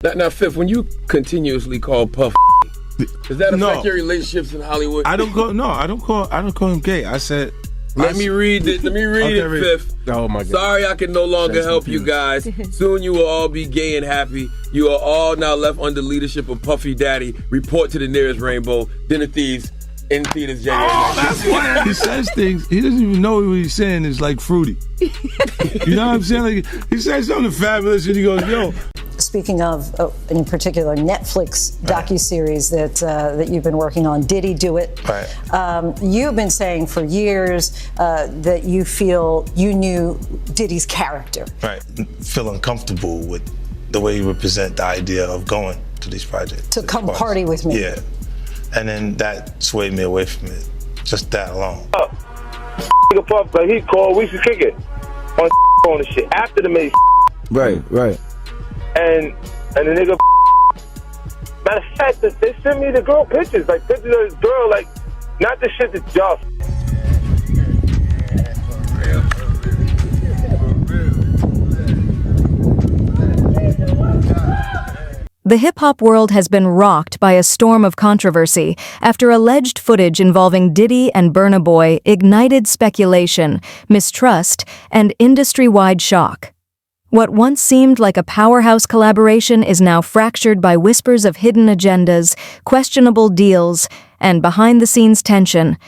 Now, Fifth, when you continuously call Puff, does that affect your relationships in Hollywood? I don't call him gay. I said. Let me read it, Fifth. Oh my God. Sorry I can no longer help you guys. Soon you will all be gay and happy. You are all now left under leadership of Puffy Daddy. Report to the nearest rainbow. Dinner Thieves in theaters January 19th. That's why he says things. He doesn't even know what he's saying is like fruity. You know what I'm saying? Like, he says something fabulous and he goes, yo. Speaking of, in particular, Netflix docuseries that you've been working on, Diddy Do It. Right. You've been saying for years that you feel you knew Diddy's character. Right. Feel uncomfortable with the way you represent the idea of going to these projects. To come party with me. Yeah. And then that swayed me away from it. Just that alone. Nigga Puff, like he called, we should kick it on the shit after the main. Right. And the nigga, matter of fact, they sent me the girl pictures of this girl, like, not the shit that y'all. The hip-hop world has been rocked by a storm of controversy after alleged footage involving Diddy and Burna Boy ignited speculation, mistrust, and industry-wide shock. What once seemed like a powerhouse collaboration is now fractured by whispers of hidden agendas, questionable deals, and behind-the-scenes tension.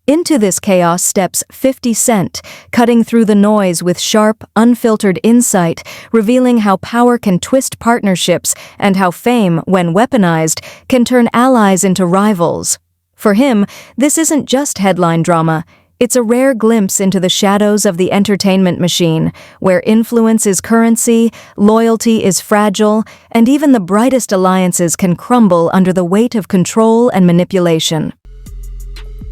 Into this chaos steps 50 Cent, cutting through the noise with sharp, unfiltered insight, revealing how power can twist partnerships and how fame, when weaponized, can turn allies into rivals. For him, this isn't just headline drama. It's a rare glimpse into the shadows of the entertainment machine, where influence is currency, loyalty is fragile, and even the brightest alliances can crumble under the weight of control and manipulation.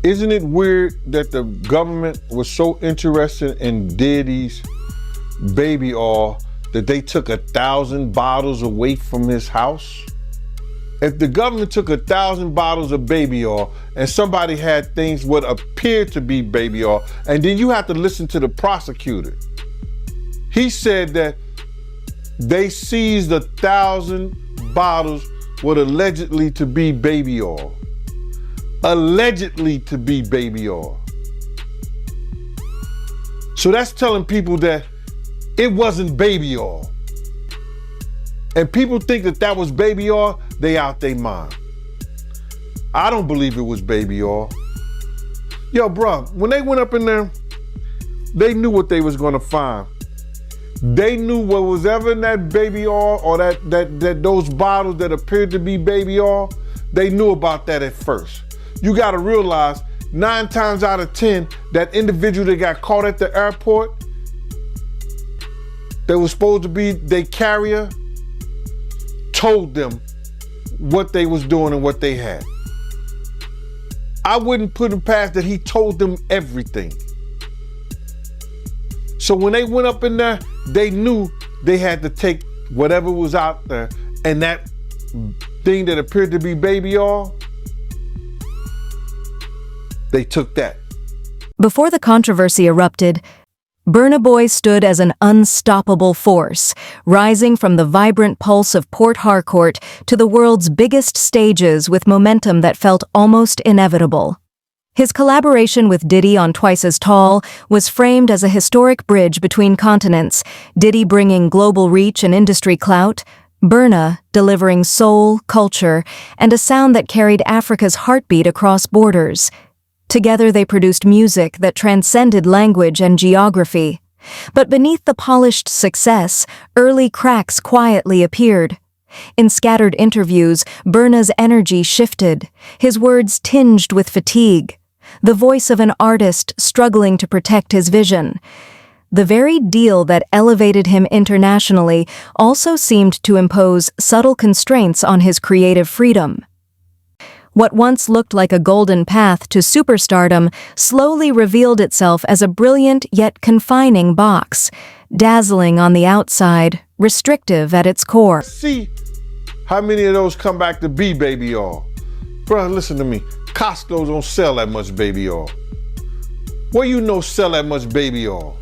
Isn't it weird that the government was so interested in Diddy's baby oil that they took 1,000 bottles away from his house? If the government took 1,000 bottles of baby oil and somebody had things what appeared to be baby oil, and then you have to listen to the prosecutor. He said that they seized 1,000 bottles what allegedly to be baby oil. Allegedly to be baby oil. So that's telling people that it wasn't baby oil. And people think that that was baby oil, they out their mind. I don't believe it was baby oil. Yo, bro, when they went up in there, they knew what they was gonna find. They knew what was ever in that baby oil or that those bottles that appeared to be baby oil, they knew about that at first. You gotta realize 9 times out of 10, that individual that got caught at the airport, that was supposed to be their carrier, told them what they was doing and what they had. I wouldn't put him past that he told them everything. So when they went up in there, they knew they had to take whatever was out there, and that thing that appeared to be baby oil, they took that. Before the controversy erupted, Burna Boy stood as an unstoppable force, rising from the vibrant pulse of Port Harcourt to the world's biggest stages with momentum that felt almost inevitable. His collaboration with Diddy on Twice as Tall was framed as a historic bridge between continents, Diddy bringing global reach and industry clout, Burna delivering soul, culture, and a sound that carried Africa's heartbeat across borders. Together they produced music that transcended language and geography. But beneath the polished success, early cracks quietly appeared. In scattered interviews, Burna's energy shifted, his words tinged with fatigue, the voice of an artist struggling to protect his vision. The very deal that elevated him internationally also seemed to impose subtle constraints on his creative freedom. What once looked like a golden path to superstardom slowly revealed itself as a brilliant yet confining box, dazzling on the outside, restrictive at its core. See how many of those come back to be baby oil. Bro, listen to me. Costco don't sell that much baby oil. Where you know sell that much baby oil?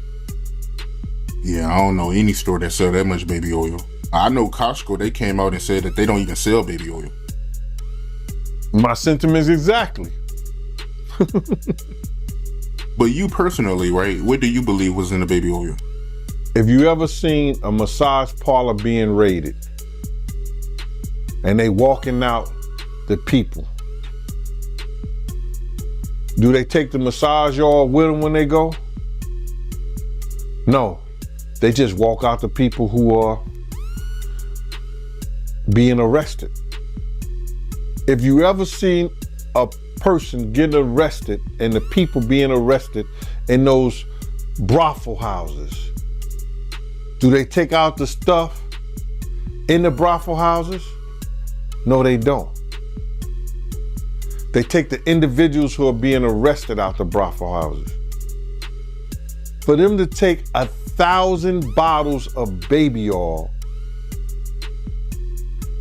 Yeah, I don't know any store that sell that much baby oil. I know Costco, they came out and said that they don't even sell baby oil. My sentiments exactly. But you personally, right, what do you believe was in the baby oil? If you ever seen a massage parlor being raided and they walking out the people, do they take the massage oil with them when they go? No, they just walk out the people who are being arrested. If you ever seen a person getting arrested and the people being arrested in those brothel houses, do they take out the stuff in the brothel houses? No, they don't. They take the individuals who are being arrested out the brothel houses. For them to take 1,000 bottles of baby oil,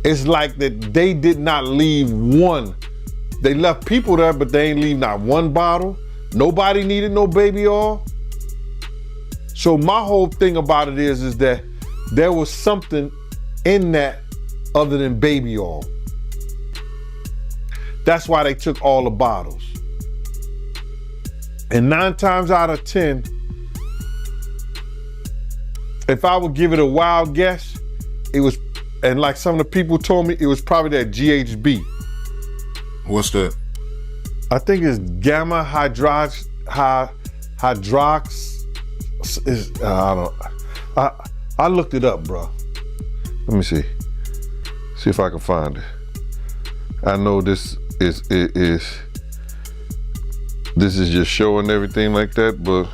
it's like that they did not leave one. They left people there, but they ain't leave not one bottle. Nobody needed no baby oil. So my whole thing about it is that there was something in that other than baby oil. That's why they took all the bottles. And 9 times out of 10, if I would give it a wild guess, it was, and like some of the people told me, it was probably that GHB. What's that? I think it's gamma hydrox. I looked it up, bro. Let me see. See if I can find it. I know this is just showing everything like that, but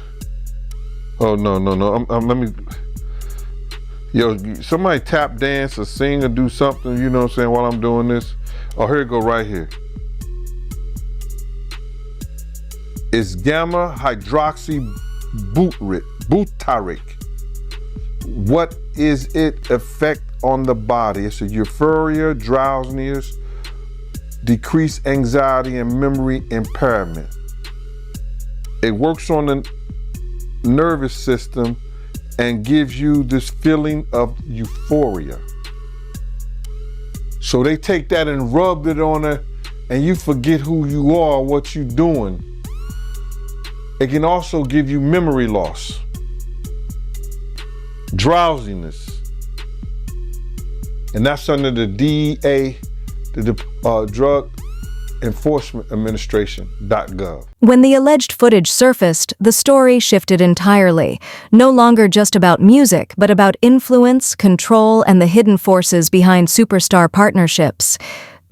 oh no. Let me. Yo, somebody tap dance or sing or do something, you know what I'm saying, while I'm doing this. Oh, here it go right here. It's gamma hydroxy butyric. What is its effect on the body? It's a euphoria, drowsiness, decreased anxiety, and memory impairment. It works on the nervous system and gives you this feeling of euphoria. So they take that and rub it on her and you forget who you are, what you're doing. It can also give you memory loss, drowsiness. And that's under the DEA, the Drug Enforcement Administration.gov. When the alleged footage surfaced, the story shifted entirely. No longer just about music, but about influence, control, and the hidden forces behind superstar partnerships.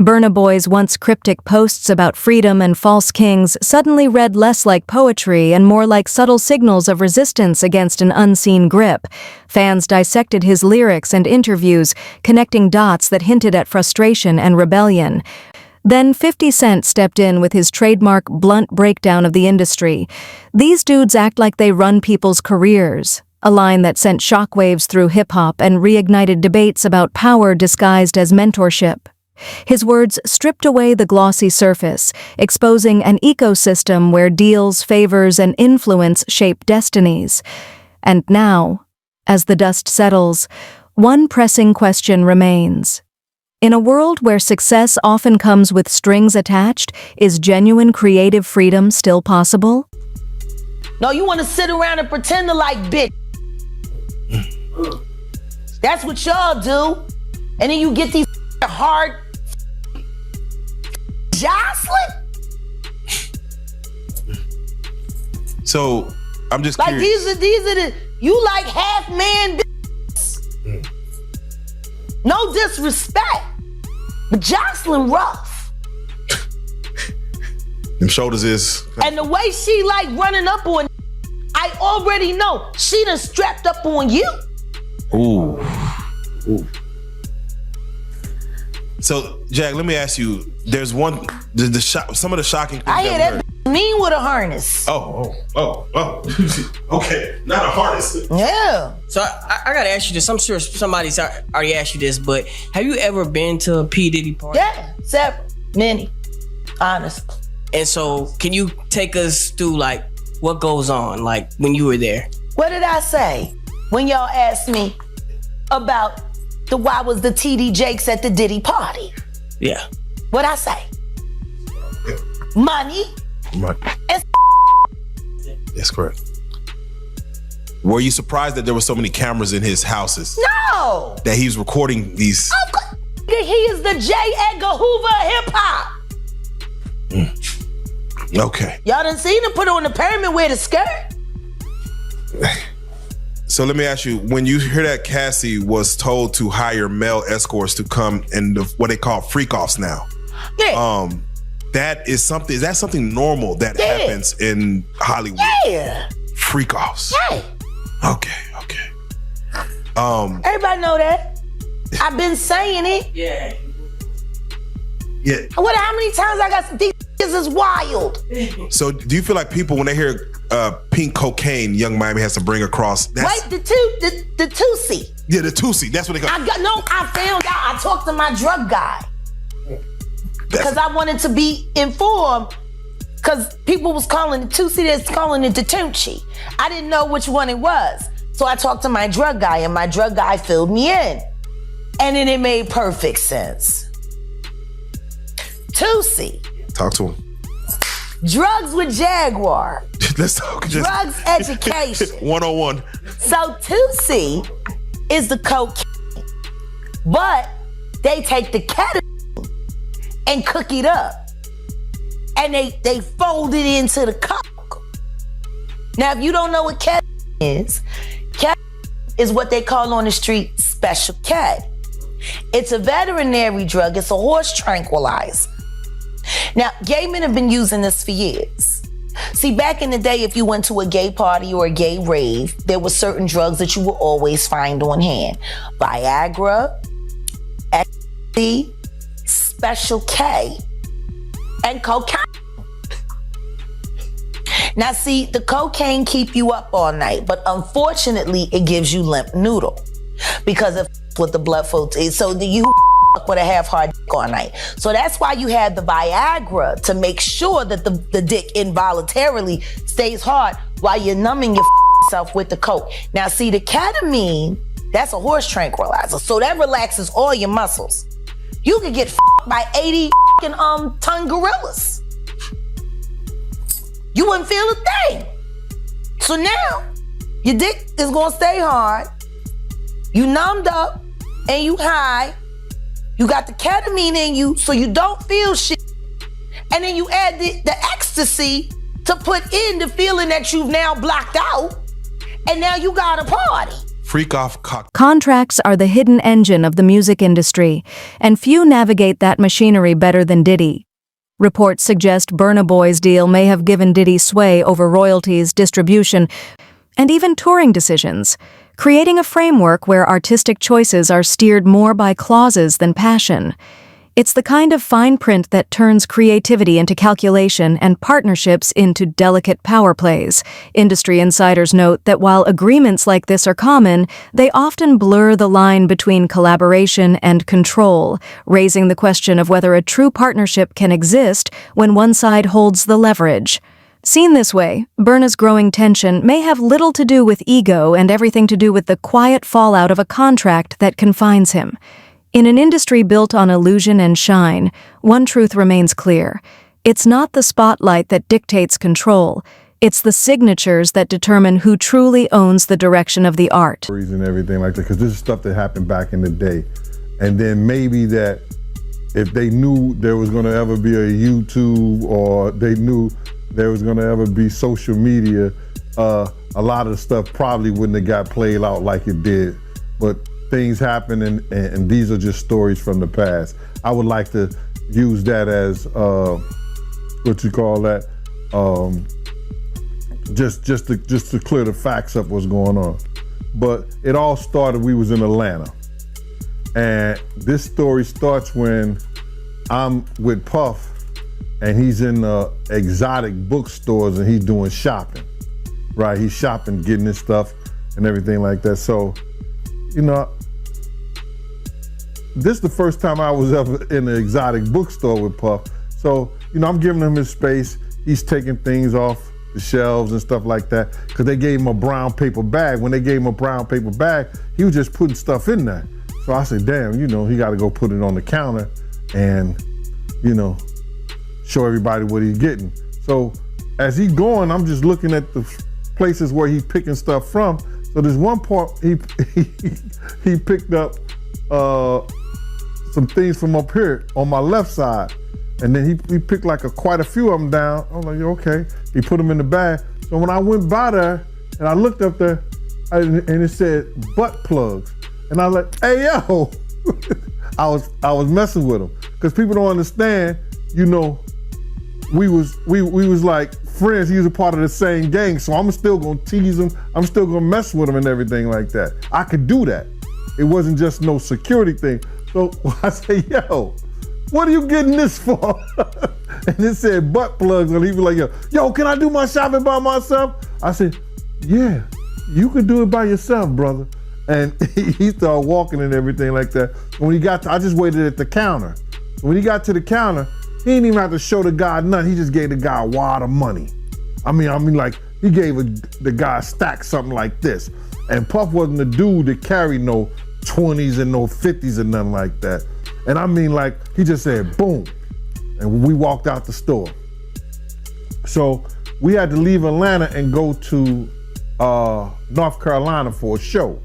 Burna Boy's once cryptic posts about freedom and false kings suddenly read less like poetry and more like subtle signals of resistance against an unseen grip. Fans dissected his lyrics and interviews, connecting dots that hinted at frustration and rebellion. Then 50 Cent stepped in with his trademark blunt breakdown of the industry. These dudes act like they run people's careers, a line that sent shockwaves through hip-hop and reignited debates about power disguised as mentorship. His words stripped away the glossy surface, exposing an ecosystem where deals, favors, and influence shape destinies. And now, as the dust settles, one pressing question remains. In a world where success often comes with strings attached, is genuine creative freedom still possible? No, you want to sit around and pretend to like bitch. That's what y'all do. And then you get these hard Jocelyn. So I'm just like curious. these are the you like half man bitches. No disrespect, but Jocelyn rough. Them shoulders is. And the way she like running up on, I already know she done strapped up on you. Ooh. So Jack, let me ask you. There's one. Some of the shocking things I hear that mean with a harness. Oh. Okay, not a harness. Yeah. So I gotta ask you this. I'm sure somebody's already asked you this, but have you ever been to a P. Diddy party? Yeah, several, many, honestly. And so, can you take us through like what goes on, like when you were there? What did I say when y'all asked me about the why was the TD Jakes at the Diddy party? Yeah. What'd I say? Money. And That's correct. Were you surprised that there were so many cameras in his houses? no. That he was recording these? Of course. He is the J. Edgar Hoover of hip hop. Okay. Y'all done seen him put on the pyramid with a skirt? So let me ask you, when you hear that Cassie was told to hire male escorts to come in what they call freak-offs now. Yeah. Is that something normal that happens in Hollywood? Yeah. Freak-offs. Yeah. Okay. Everybody know that. I've been saying it. Yeah. Yeah. How many times I got these is wild. So do you feel like people, when they hear pink cocaine, Young Miami has to bring across? Wait, the Tusi. Yeah, the Tusi. That's what they call it. I found out. I talked to my drug guy. Because I wanted to be informed. Because people was calling it Tusi, that's calling it the Tunchi. I didn't know which one it was. So I talked to my drug guy, and my drug guy filled me in. And then it made perfect sense. Tusi. Talk to him. Drugs with Jaguar. Let's talk. Drugs education. 101. So Tusi is the cocaine, but they take the ketamine and cook it up, and they fold it into the coke. Now, if you don't know what ketamine is what they call on the street special K. It's a veterinary drug. It's a horse tranquilizer. Now, gay men have been using this for years. See, back in the day, if you went to a gay party or a gay rave, there were certain drugs that you would always find on hand. Viagra, ecstasy, special K, and cocaine. Now, see, the cocaine keep you up all night, but unfortunately, it gives you limp noodle because of what the blood flow is. So you with a half-hard dick all night. So that's why you have the Viagra, to make sure that the dick involuntarily stays hard while you're numbing yourself with the coke. Now see, the ketamine, that's a horse tranquilizer. So that relaxes all your muscles. You could get by 80 ton gorillas. You wouldn't feel a thing. So now, your dick is gonna stay hard, you numbed up, and you high. You got the ketamine in you, so you don't feel shit. And then you add the ecstasy to put in the feeling that you've now blocked out. And now you got a party. Freak off cock. Contracts are the hidden engine of the music industry, and few navigate that machinery better than Diddy. Reports suggest Burna Boy's deal may have given Diddy sway over royalties, distribution, and even touring decisions, creating a framework where artistic choices are steered more by clauses than passion. It's the kind of fine print that turns creativity into calculation and partnerships into delicate power plays. Industry insiders note that while agreements like this are common, they often blur the line between collaboration and control, raising the question of whether a true partnership can exist when one side holds the leverage. Seen this way, Burna's growing tension may have little to do with ego and everything to do with the quiet fallout of a contract that confines him. In an industry built on illusion and shine, one truth remains clear. It's not the spotlight that dictates control. It's the signatures that determine who truly owns the direction of the art. And everything like that, because this is stuff that happened back in the day. And then maybe that if they knew there was going to ever be a YouTube, or they knew there was going to ever be social media, a lot of the stuff probably wouldn't have got played out like it did. But things happen, and these are just stories from the past. I would like to use that as, what you call that, just to clear the facts up what's going on. But it all started, we was in Atlanta. And this story starts when I'm with Puff, and he's in exotic bookstores, and he's doing shopping, right? He's shopping, getting his stuff and everything like that. So, you know, this is the first time I was ever in an exotic bookstore with Puff. So, you know, I'm giving him his space. He's taking things off the shelves and stuff like that, because they gave him a brown paper bag. When they gave him a brown paper bag, he was just putting stuff in there. So So I said, damn, he got to go put it on the counter and, show everybody what he's getting. So as he's going, I'm just looking at the places where he's picking stuff from. So there's one part he picked up some things from up here on my left side. And then he picked like quite a few of them down. I was like, okay. He put them in the bag. So when I went by there and I looked up there and it said butt plugs. And I was like, hey, yo. I was messing with him. Because people don't understand, we was like friends. He was a part of the same gang. So I'm still gonna tease him. I'm still gonna mess with him and everything like that. I could do that. It wasn't just no security thing. So I say, yo, what are you getting this for? And it said butt plugs. And he was like, yo, can I do my shopping by myself? I said, yeah, you can do it by yourself, brother. And he started walking and everything like that. When he got I just waited at the counter. When he got to the counter, he didn't even have to show the guy nothing. He just gave the guy a wad of money. I mean, like he gave the guy a stack something like this. And Puff wasn't the dude that carried no 20s and no 50s and nothing like that. And I mean, like, he just said, boom. And we walked out the store. So we had to leave Atlanta and go to North Carolina for a show.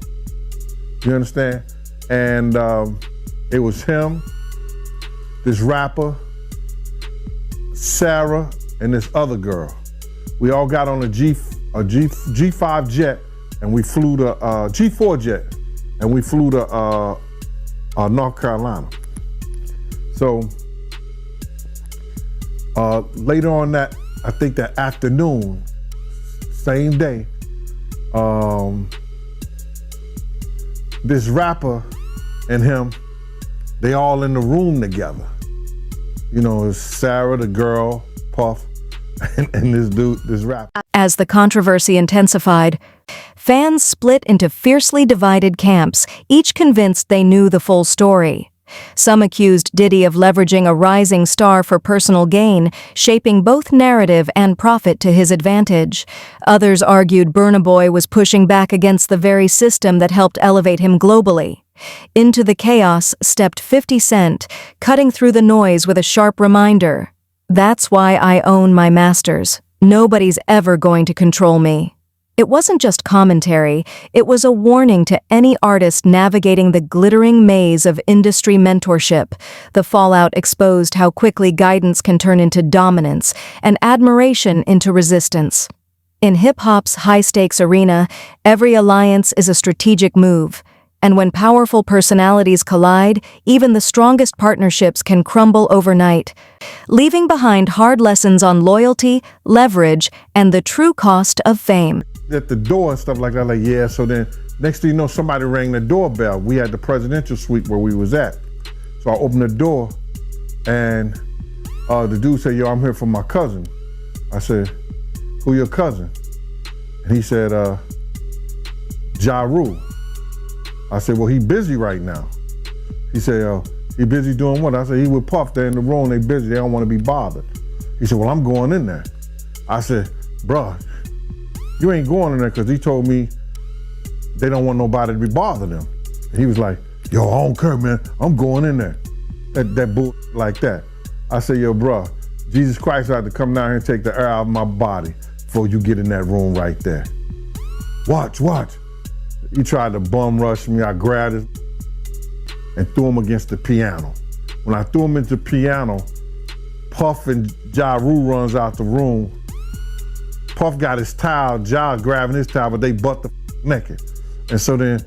You understand? And it was him, this rapper, Sarah, and this other girl. We all got on a G5 jet, and we flew to G4 jet, and we flew to North Carolina. So later on that, I think that afternoon, same day, this rapper and him, they all in the room together. It's Sarah, the girl, Puff, and this dude, this rapper. As the controversy intensified, fans split into fiercely divided camps, each convinced they knew the full story. Some accused Diddy of leveraging a rising star for personal gain, shaping both narrative and profit to his advantage. Others argued Burna Boy was pushing back against the very system that helped elevate him globally. Into the chaos stepped 50 Cent, cutting through the noise with a sharp reminder. That's why I own my masters. Nobody's ever going to control me. It wasn't just commentary, it was a warning to any artist navigating the glittering maze of industry mentorship. The fallout exposed how quickly guidance can turn into dominance and admiration into resistance. In hip-hop's high-stakes arena, every alliance is a strategic move. And when powerful personalities collide, even the strongest partnerships can crumble overnight, leaving behind hard lessons on loyalty, leverage, and the true cost of fame. At the door and stuff like that, like, yeah, so then next thing you know, somebody rang the doorbell. We had the presidential suite where we was at. So I opened the door and the dude said, yo, I'm here for my cousin. I said, who your cousin? And he said, Ja Rule. I said, well, he busy right now. He said, he busy doing what? I said, he with Puff, they're in the room, they busy, they don't want to be bothered. He said, well, I'm going in there. I said, bruh, you ain't going in there because he told me they don't want nobody to be bothering them. And he was like, yo, I don't care, man, I'm going in there. That bull like that. I said, yo, bruh, Jesus Christ had to come down here and take the air out of my body before you get in that room right there. Watch. He tried to bum rush me. I grabbed him and threw him against the piano. When I threw him into the piano, Puff and Ja Rule runs out the room. Puff got his towel, Ja grabbing his towel, but they butt the naked. And so then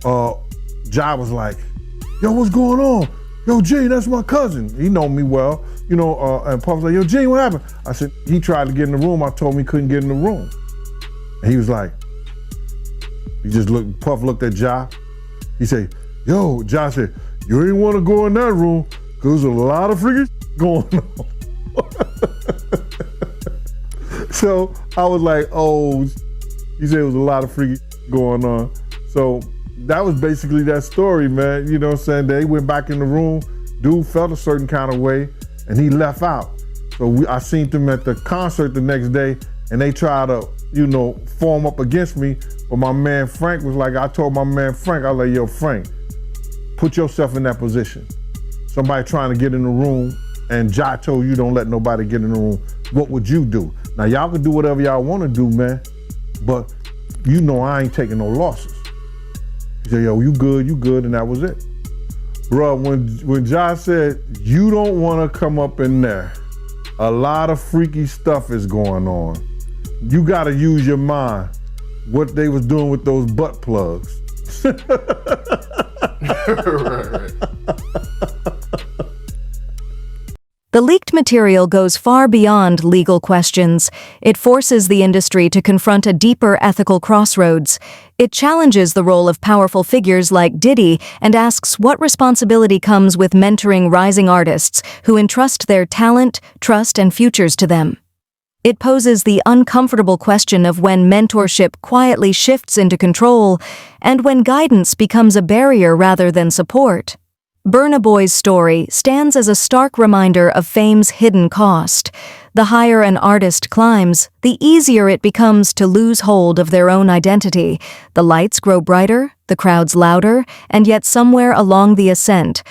Ja was like, yo, what's going on? Yo, G, that's my cousin. He know me well, and Puff was like, yo, G, what happened? I said, he tried to get in the room. I told him he couldn't get in the room. And he was like, Puff looked at Ja. He said, yo, Ja said, you ain't want to go in that room because there's a lot of freaking going on. So I was like, oh, he said it was a lot of freaking going on. So that was basically that story, man. You know what I'm saying? They went back in the room, dude felt a certain kind of way, and he left out. So I seen them at the concert the next day, and they tried to, form up against me. But my man Frank was like, I told my man Frank, I was like, yo, Frank, Put yourself in that position. Somebody trying to get in the room and Ja told you don't let nobody get in the room. What would you do? Now y'all can do whatever y'all want to do, man, but you know I ain't taking no losses. He said, yo, you good, and that was it. Bro, when Ja said, you don't want to come up in there, a lot of freaky stuff is going on. You got to use your mind. What they was doing with those butt plugs. Right. The leaked material goes far beyond legal questions. It forces the industry to confront a deeper ethical crossroads. It challenges the role of powerful figures like Diddy and asks what responsibility comes with mentoring rising artists who entrust their talent, trust, and futures to them. It poses the uncomfortable question of when mentorship quietly shifts into control and when guidance becomes a barrier rather than support. Burna Boy's story stands as a stark reminder of fame's hidden cost. The higher an artist climbs, the easier it becomes to lose hold of their own identity. The lights grow brighter, the crowds louder, and yet somewhere along the ascent,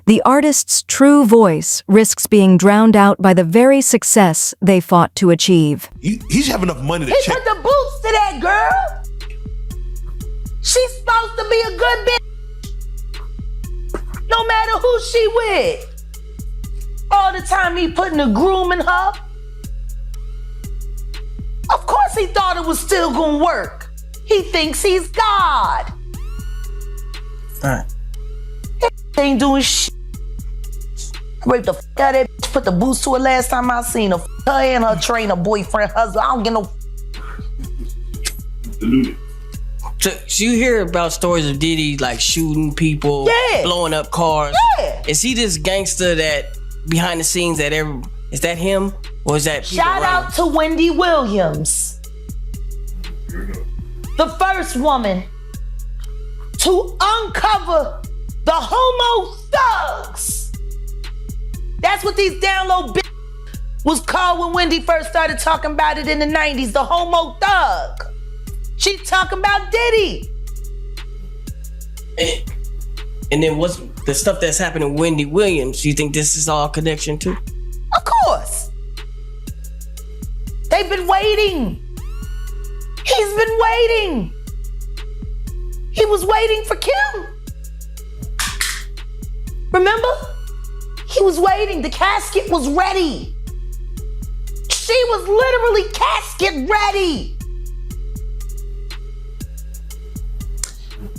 the artist's true voice risks being drowned out by the very success they fought to achieve. He should have enough money to He check. put the boots to that girl. She's supposed to be a good bitch. No matter who she with. All the time he putting a groom in her. Of course he thought it was still gonna work. He thinks he's God. He ain't doing shit. I raped the f out of that bitch, put the boots to her last time I seen her. Her and her trainer, boyfriend, husband. I don't get no. So you hear about stories of Diddy like shooting people, blowing up cars. Yeah. Is he this gangster that behind the scenes that is that him or is that people Shout out to Wendy Williams, the first woman to uncover the homo thugs. That's what these down low bitches was called when Wendy first started talking about it in the 90s, the homo thug. She talking about Diddy. And then what's the stuff that's happening to Wendy Williams? You think this is all connection too? Of course. They've been waiting. He's been waiting. He was waiting for Kim. Remember? He was waiting. The casket was ready. She was literally casket ready.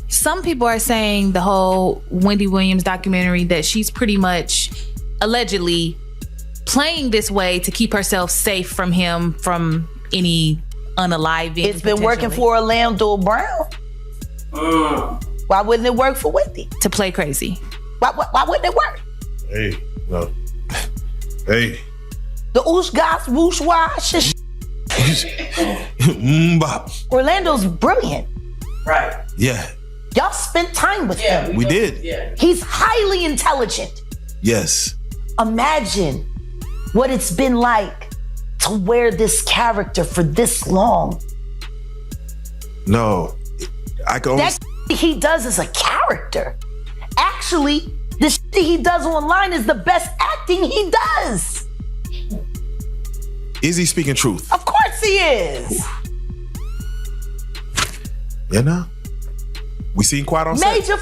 Some people are saying the whole Wendy Williams documentary that she's pretty much allegedly playing this way to keep herself safe from him, from any unaliving. It's been working for Orlando Brown. Why wouldn't it work for Wendy? To play crazy. Why wouldn't it work? Hey, no. Hey. The oosh goss, whoosh wash. Bop. Orlando's brilliant. Right. Yeah. Y'all spent time with him. We did. Yeah. He's highly intelligent. Yes. Imagine what it's been like to wear this character for this long. No. I can only... That he does is a character. Actually, the shit he does online is the best acting he does. Is he speaking truth? Of course he is. You know? We seen Quiet on set. Major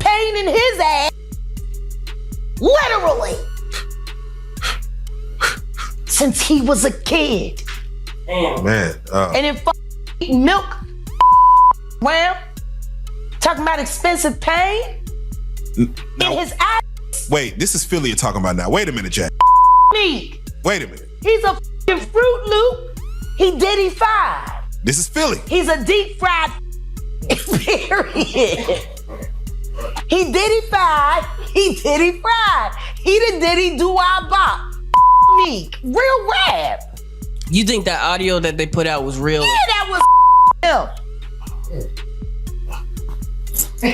pain in his ass. Literally. Since he was a kid. Man. And then milk around. Talking about expensive pain. Now, in his ass. wait, this is Philly you're talking about now. Wait a minute, Jack. Me. Wait a minute. He's a f***ing Fruit Loop. He Diddy fried. This is Philly. He's a deep fried period. He Diddy fried. He Diddy fried. He the Diddy do our bop. Me. Real rap. You think that audio that they put out was real? Yeah, that was him.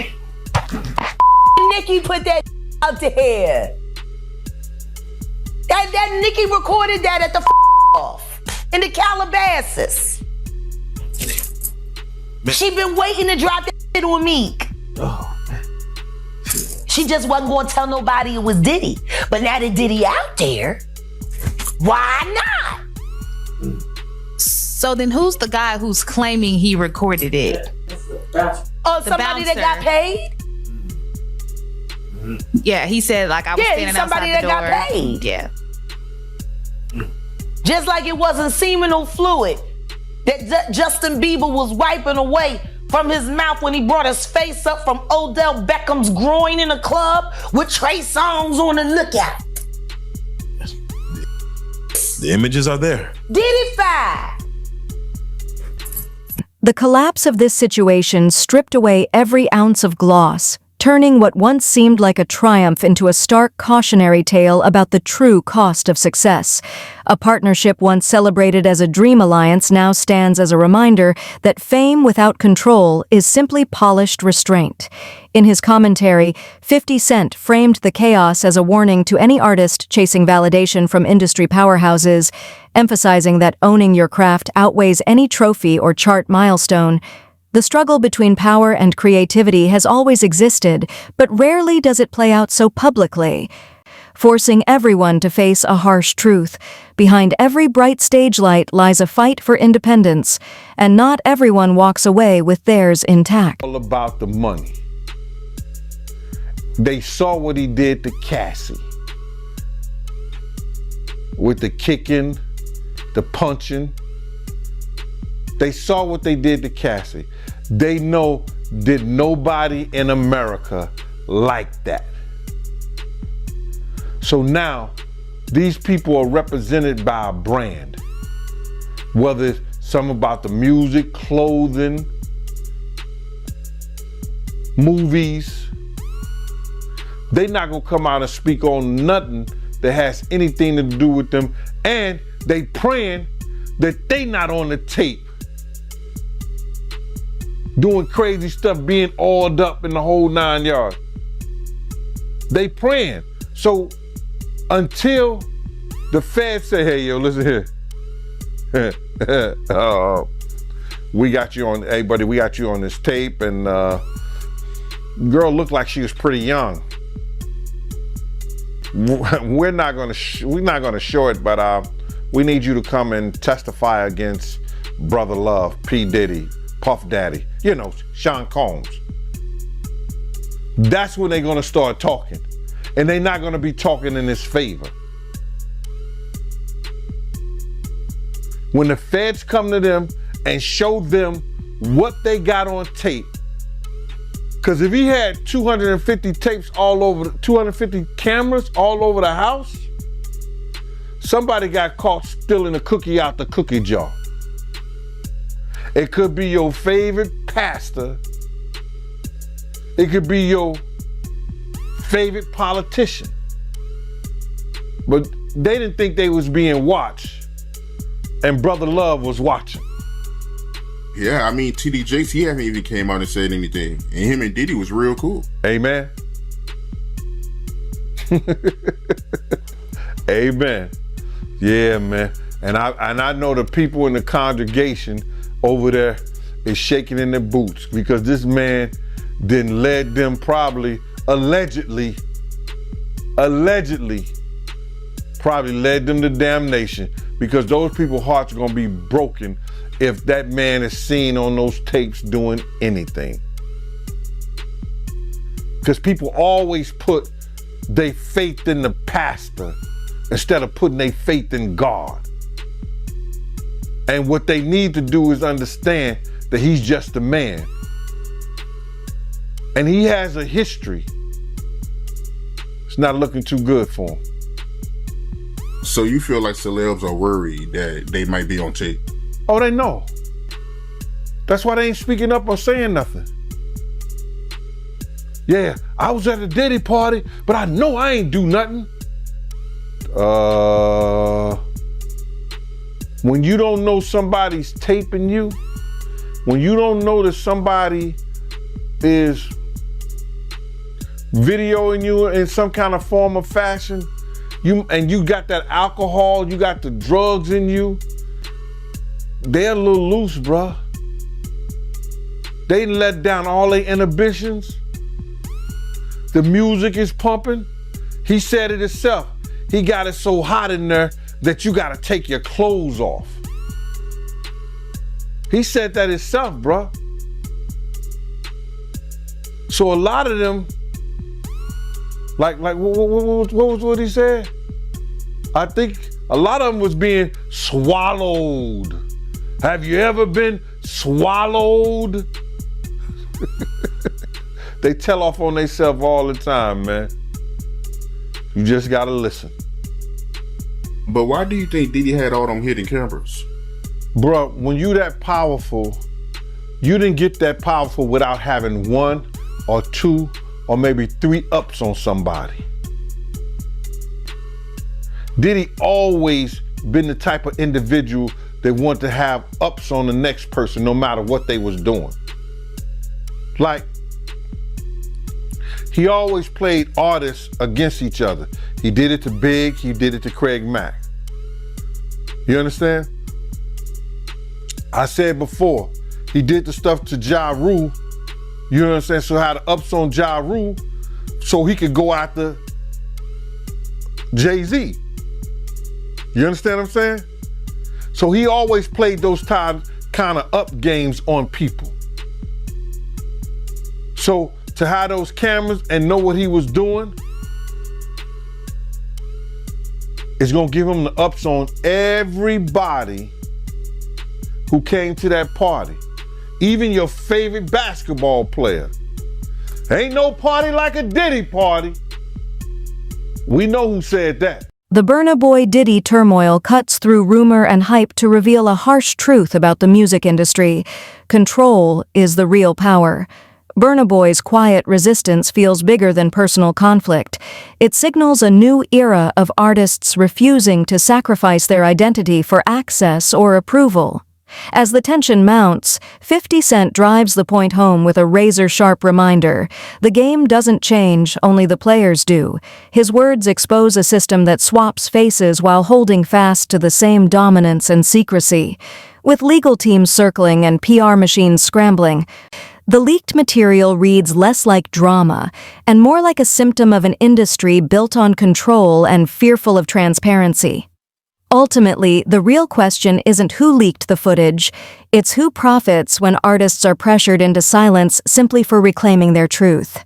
Nicki put that out there. That Nicki recorded that at the off in the Calabasas. Man. She been waiting to drop that shit on Meek. Oh, man. She just wasn't going to tell nobody it was Diddy. But now that Diddy out there, why not? So then who's the guy who's claiming he recorded it? Oh, somebody that got paid? Yeah, he said like I was standing somebody outside the door. that got paid. Yeah. Just like it wasn't seminal fluid that Justin Bieber was wiping away from his mouth when he brought his face up from Odell Beckham's groin in a club with Trey Songz on the lookout. The images are there. Diddy-fied. The collapse of this situation stripped away every ounce of gloss, turning what once seemed like a triumph into a stark cautionary tale about the true cost of success. A partnership once celebrated as a dream alliance now stands as a reminder that fame without control is simply polished restraint. In his commentary, 50 Cent framed the chaos as a warning to any artist chasing validation from industry powerhouses, emphasizing that owning your craft outweighs any trophy or chart milestone. The struggle between power and creativity has always existed, but rarely does it play out so publicly, forcing everyone to face a harsh truth. Behind every bright stage light lies a fight for independence, and not everyone walks away with theirs intact. All about the money. They saw what he did to Cassie. With the kicking, the punching. They saw what they did to Cassie. They know that nobody in America like that. So now, these people are represented by a brand. Whether it's something about the music, clothing, movies. They're not gonna come out and speak on nothing that has anything to do with them. And they praying that they not on the tape doing crazy stuff, being oiled up in the whole 9 yards. They praying. So until the feds say, hey, yo, listen here. We got you on, hey, buddy, we got you on this tape. And girl looked like she was pretty young. We're not gonna show it, but we need you to come and testify against Brother Love, P. Diddy, Puff Daddy, you know, Sean Combs. That's when they're gonna start talking. And they're not gonna be talking in his favor. When the feds come to them and show them what they got on tape, because if he had 250 tapes all over, 250 cameras all over the house, somebody got caught stealing a cookie out the cookie jar. It could be your favorite pastor. It could be your favorite politician. But they didn't think they was being watched, and Brother Love was watching. Yeah, I mean, TD Jakes, he haven't even came out and said anything. And him and Diddy was real cool. Amen. Amen. Yeah, man. And I know the people in the congregation over there is shaking in their boots because this man didn't led them probably, allegedly probably led them to damnation, because those people's hearts are gonna be broken if that man is seen on those tapes doing anything. Because people always put their faith in the pastor instead of putting their faith in God. And what they need to do is understand that he's just a man. And he has a history. It's not looking too good for him. So you feel like celebs are worried that they might be on tape? Oh, they know. That's why they ain't speaking up or saying nothing. Yeah, I was at a Diddy party, but I know I ain't do nothing. When you don't know somebody's taping you, when you don't know that somebody is videoing you in some kind of form or fashion, you got that alcohol, you got the drugs in you, they're a little loose, bruh. They let down all their inhibitions. The music is pumping. He said it himself. He got it so hot in there that you gotta take your clothes off. He said that himself, bruh. So a lot of them, like what he said? I think a lot of them was being swallowed. Have you ever been swallowed? They tell off on themselves all the time, man. You just gotta listen. But why do you think Diddy had all them hidden cameras? Bruh, when you that powerful, you didn't get that powerful without having 1 or 2 or maybe 3 ups on somebody. Diddy always been the type of individual that want to have ups on the next person no matter what they was doing. Like, he always played artists against each other. He did it to Big, he did it to Craig Mack. You understand? I said before, he did the stuff to Ja Rule, you know what I'm saying? So had the ups on Ja Rule so he could go after Jay-Z. You understand what I'm saying? So he always played those kind of up games on people. So to have those cameras and know what he was doing, it's gonna give him the ups on everybody who came to that party. Even your favorite basketball player. Ain't no party like a Diddy party. We know who said that. The Burna Boy Diddy turmoil cuts through rumor and hype to reveal a harsh truth about the music industry. Control is the real power. Burna Boy's quiet resistance feels bigger than personal conflict. It signals a new era of artists refusing to sacrifice their identity for access or approval. As the tension mounts, 50 Cent drives the point home with a razor-sharp reminder. The game doesn't change, only the players do. His words expose a system that swaps faces while holding fast to the same dominance and secrecy. With legal teams circling and PR machines scrambling, the leaked material reads less like drama and more like a symptom of an industry built on control and fearful of transparency. Ultimately, the real question isn't who leaked the footage, it's who profits when artists are pressured into silence simply for reclaiming their truth.